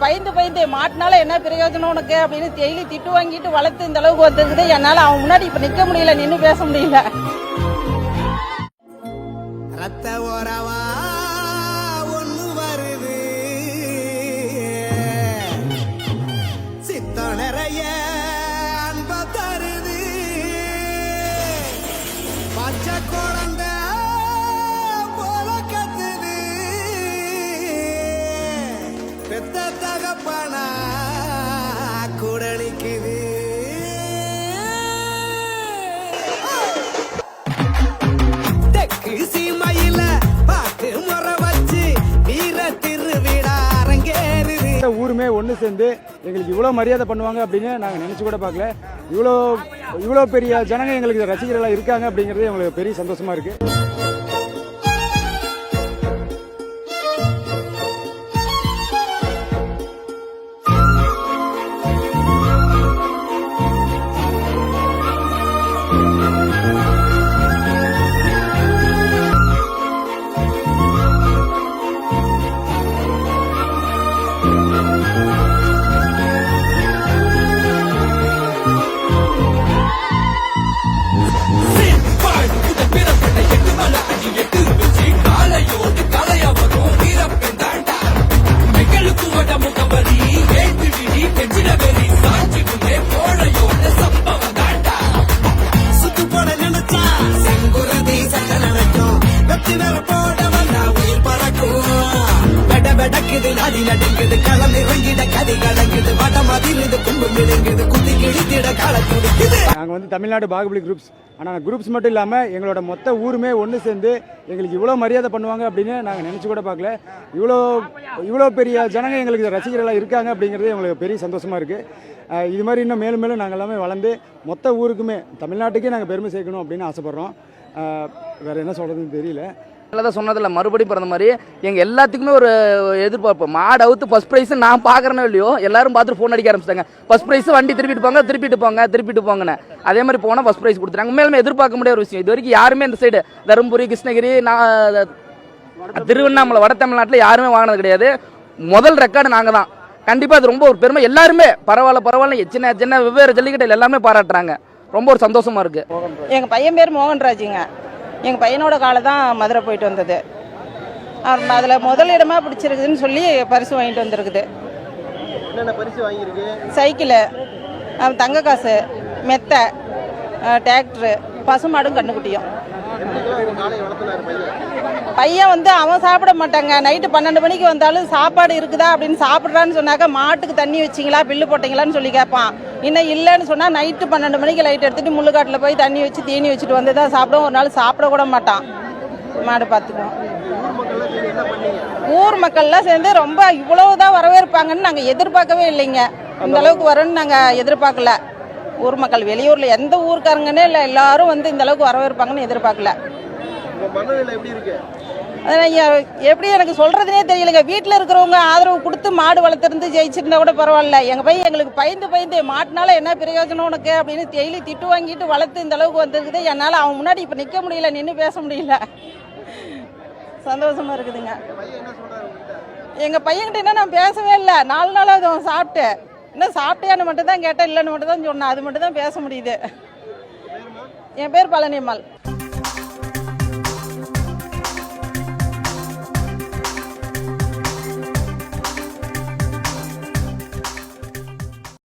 பயந்து மாட்டினால என்ன பிரயோஜனம் உனக்கு அப்படின்னு டெய்லி திட்டு வாங்கிட்டு வளர்த்து இந்த அளவுக்கு வந்துருக்குது. என்னால அவன் முன்னாடி இப்ப நிக்க முடியல, நின்னு பேச முடியல. ரத்த ஓரவா ஒண்ணு வருது, சித்த நிறைய அன்ப தருது, பச்சை குழந்தை போல கத்துது, பெத்த தகப்பனா கூட நிக்குது. ஊருமே ஒன்று சேர்ந்து எங்களுக்கு இவ்வளோ மரியாதை பண்ணுவாங்க அப்படின்னு நாங்கள் நினச்சி கூட பார்க்கல. இவ்வளோ பெரிய ஜனங்க எங்களுக்கு ரசிகர்களாக இருக்காங்க அப்படிங்கிறது எங்களுக்கு பெரிய சந்தோஷமாக இருக்குது. நாங்கள் வந்து தமிழ்நாடு பாகுபலி குரூப்ஸ், ஆனால் குரூப்ஸ் மட்டும் இல்லாமல் எங்களோட மொத்த ஊருமே ஒன்று சேர்ந்து எங்களுக்கு இவ்வளோ மரியாதை பண்ணுவாங்க அப்படின்னு நாங்கள் நினச்சி கூட பார்க்கல. இவ்வளோ பெரிய ஜனங்க எங்களுக்கு ரசிகர்களாக இருக்காங்க அப்படிங்கிறது எங்களுக்கு பெரிய சந்தோஷமாக இருக்குது. இது மாதிரி இன்னும் மேலும் மேலும் நாங்கள் எல்லாமே வளர்ந்து மொத்த ஊருக்குமே தமிழ்நாட்டுக்கே நாங்கள் பெருமை சேர்க்கணும் அப்படின்னு ஆசைப்பட்றோம். வேறு என்ன சொல்கிறதுன்னு தெரியல. தான் சொன்னதில்ல, மறுபடியும் பிறந்த மாதிரி எங்கள் எல்லாத்துக்குமே ஒரு எதிர்பார்ப்பு. மாடு அவுத்து ஃபர்ஸ்ட் ப்ரைஸ் நான் பார்க்குறேனோ இல்லையோ, எல்லாரும் பார்த்துட்டு ஃபோன் அடிக்க ஆரம்பிச்சிட்டாங்க. ஃபர்ஸ்ட் ப்ரைஸ் வண்டி திருப்பிட்டு போங்கன்னு. அதே மாதிரி போனால் ஃபர்ஸ்ட் ப்ரைஸ் கொடுத்துட்டாங்க. மேலுமே எதிர்பார்க்க முடியாத ஒரு விஷயம். இது வரைக்கும் யாருமே இந்த சைடு தருமபுரி, கிருஷ்ணகிரி, திருவண்ணாமலை, வட தமிழ்நாட்டில் யாருமே வாங்கினது கிடையாது. முதல் ரெக்கார்டு நாங்கள் தான். கண்டிப்பாக அது ரொம்ப ஒரு பெருமை. எல்லாருமே பரவாயில்ல சின்ன வெவ்வேறு ஜல்லிக்கட்டையில் எல்லாமே பாராட்டுறாங்க. ரொம்ப ஒரு சந்தோஷமா இருக்கு. எங்கள் பையன் பேர் மோகன்ராஜுங்க. எங்கள் பையனோட காலை தான் மதுரை போயிட்டு வந்தது. அதில் முதலிடமாக பிடிச்சிருக்குதுன்னு சொல்லி பரிசு வாங்கிட்டு வந்திருக்குது. சைக்கிளு, தங்க காசு, மெத்தை, டிராக்டரு, பசுமாடும் கண்ணுக்குட்டியும். பையன் வந்து அவன் சாப்பிட மாட்டாங்க. நைட்டு 12 மணிக்கு வந்தாலும் சாப்பாடு இருக்குதா அப்படின்னு சாப்பிட்றான்னு சொன்னாக்க மாட்டுக்கு தண்ணி வச்சிங்களா பில்லு போட்டிங்களான்னு சொல்லி கேட்பான். இன்னும் இல்லைன்னு சொன்னால் நைட்டு 12 மணிக்கு லைட் எடுத்துகிட்டு முள்ளுக்காட்டில் போய் தண்ணி வச்சு தீனி வச்சுட்டு வந்து தான் சாப்பிடுவோம். ஒரு நாள் சாப்பிட கூட மாட்டான். மாடு பார்த்துக்குவோம். ஊர் மக்கள்லாம் சேர்ந்து ரொம்ப இவ்வளவுதான் வரவேற்பாங்கன்னு நாங்கள் எதிர்பார்க்கவே இல்லைங்க. இந்த அளவுக்கு வரும்னு நாங்கள் எதிர்பார்க்கல. ஊர் மக்கள் வெளியூரில் எந்த ஊருக்காரங்கன்னே இல்லை, எல்லாரும் வந்து இந்த அளவுக்கு வரவேற்பாங்கன்னு எதிர்பார்க்கல. எப்படி எனக்கு சொல்றதுனே தெரியலங்க. வீட்டில் இருக்கிறவங்க ஆதரவு கொடுத்து மாடு வளர்த்துருந்து ஜெயிச்சிருந்தா கூட பரவாயில்ல. எங்கள் பையன் எங்களுக்கு பயந்து மாட்டினால என்ன பிரயோஜனம் உனக்கு அப்படின்னு டெய்லி திட்டு வாங்கிட்டு வளர்த்து இந்த அளவுக்கு வந்துருக்குது. என்னால் அவன் முன்னாடி இப்போ நிற்க முடியல, நின்று பேச முடியல. சந்தோஷமா இருக்குதுங்க. எங்கள் பையன்கிட்ட என்ன நான் பேசவே இல்லை. 4 நாளாவது அவன் சாப்பிட்டு இன்னும் சாப்பிட்டியான்னு மட்டும் தான் கேட்டேன். இல்லைன்னு மட்டும் தான் சொன்னான். அது மட்டும் தான் பேச முடியுது. என் பேர் பழனியம்மாள்.